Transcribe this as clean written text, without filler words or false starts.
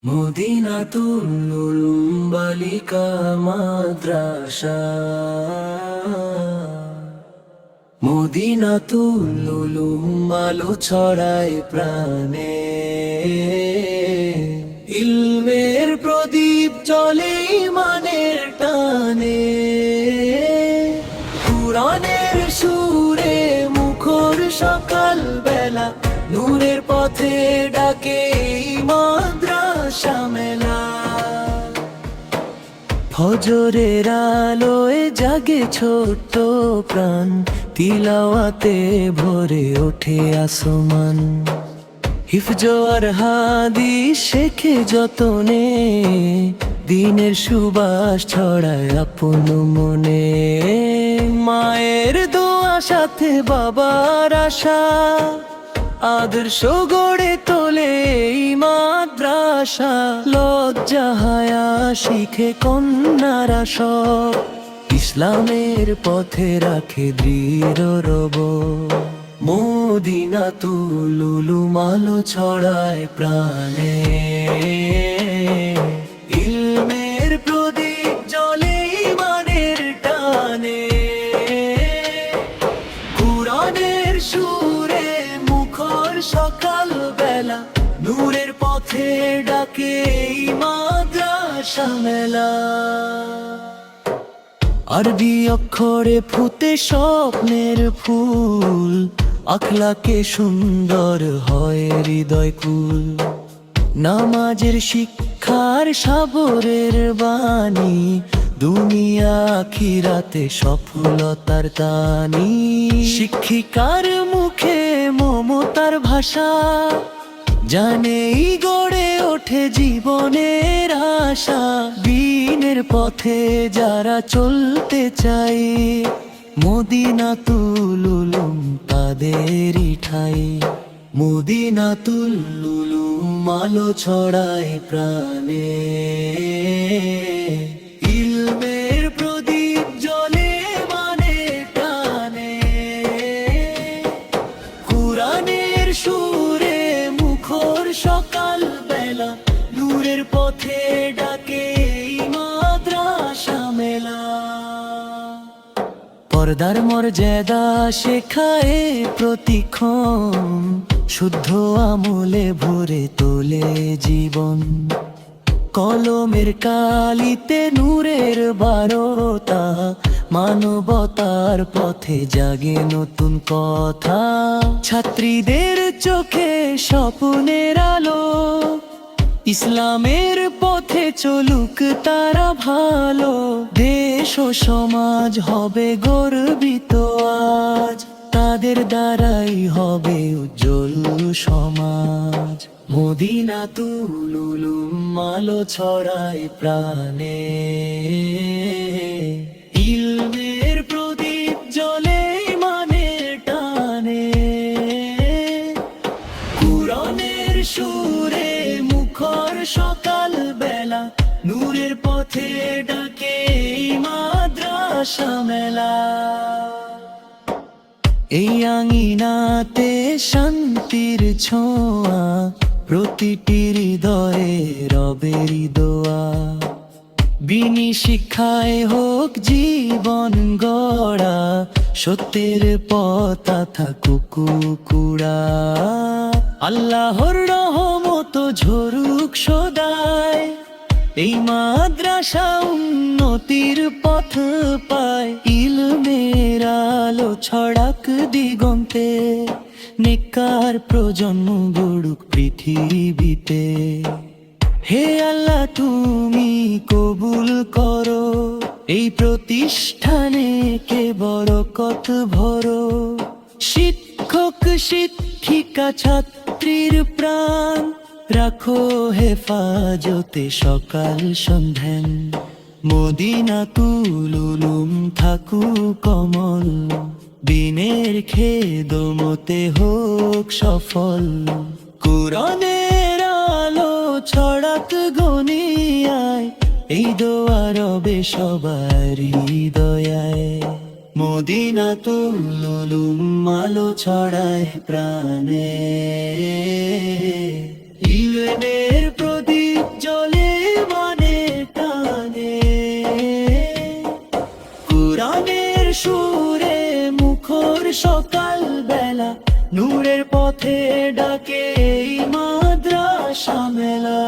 মদিনাতুল উলুম বালিকা মাদ্রাসা, মদিনাতুল উলুম আলো ছড়ায় প্রাণে। ইলমের প্রদীপ জ্বলে ঈমানের টানে, কুরআনের সুরে মুখর সকাল বেলা, নূরের পথে ডাকে এই মাদ্রাসা মেলা। ফজরের আলোয় জাগে ছোট্ট প্রাণ, তিলাওয়াতে ভরে ওঠে আসমান। হিফজ আর হাদিস শেখে যতনে, দিনের সুবাস ছড়ায় আপন মনে। মায়ের দোয়া সাথে বাবার আশা, আদর্শ গড়ে তোলে এই মাদ্রাসা। লজ্জা হায়া শিখে কন্যারা সব, ইসলামের পথে রাখে দৃঢ় রব। মদিনাতুল উলুম আলো ছড়ায় প্রাণে, ইলমের প্রদীপ জ্বলে ঈমানের টানে। কুরআনের সুরে মুখর সকাল বেলা, নূরের পথে ডাকে এই মাদ্রাসা মেলা। আরবি অক্ষরে ফুটে স্বপ্নের ফুল, আখলাকে সুন্দর হয় হৃদয় কুল। নামাজের শিক্ষার সাবরের বাণী, দুনিয়া আখিরাতে সফলতার দানি। শিক্ষিকার মুখে মমতার ভাষা, জানেই গড়ে ওঠে জীবনের আশা। দিনের পথে যারা চলতে চায়, মদিনাতুল উলুম তাদেরই ঠাই। মদিনাতুল উলুম আলো ছড়ায় প্রাণে, ইলমের প্রদীপ জ্বলে মানে টানে। কুরআনের সুরে মুখর সকাল বেলা, নূরের পথে ডাকে এই মাদ্রাসা মেলা। পর্দার মর্যাদা শেখায় প্রতিক্ষণ, শুদ্ধ আমলে ভরে তোলে জীবন। কলমের কালিতে নূরের বারতা, মানবতার পথে জাগে নতুন কথা। ছাত্রীদের চোখে স্বপ্নের আলো, ইসলামের পথে চলুক তারা ভালো। দেশ ও সমাজ হবে গর্বিত আজ, তাদের দ্বারাই হবে উজ্জ্বল সমাজ। মদিনাতুল উলুম আলো ছড়ায় প্রাণে, ইলমের প্রদীপ জ্বলে ঈমানের টানে। কুরআনের সুরে মুখর সকাল বেলা, নূরের পথে ডাকে এই মাদ্রাসা মেলা। এই আঙিনাতে শান্তির ছোঁয়া, প্রতিটি হৃদয়ে রবের দোয়া। বিনি শিক্ষায় হোক জীবন গড়া, সত্যের পথ থাকুক কুড়া। আল্লাহর রহমত ঝরুক সদায়, এই মাদ্রাসা উন্নতির পথ পায়। ইলমের আলো ছড়াক দিগন্তে, নেককার প্রজন্ম গড়ুক পৃথিবীতে। হে আল্লাহ তুমি কবুল করো, এই প্রতিষ্ঠানে কে বরকত ভরো। শিক্ষক শিক্ষিকা ছাত্রীর প্রাণ, রাখো হেফাজতে সকাল সন্ধ্যান। মদিনাতুল উলুম থাকুক অমল, দিনের খেদমতে হোক সফল। কুরআনের আলো ছড়াক গনিয়ায়, এই দোয়া রবে সবার হৃদয়ায়। মদিনাতুল উলুম আলো ছড়ায় প্রাণে, ইলমের প্রদীপ সুরে মুখর সকাল বেলা, নূরের পথে ডাকে এই মাদ্রাসা মেলা।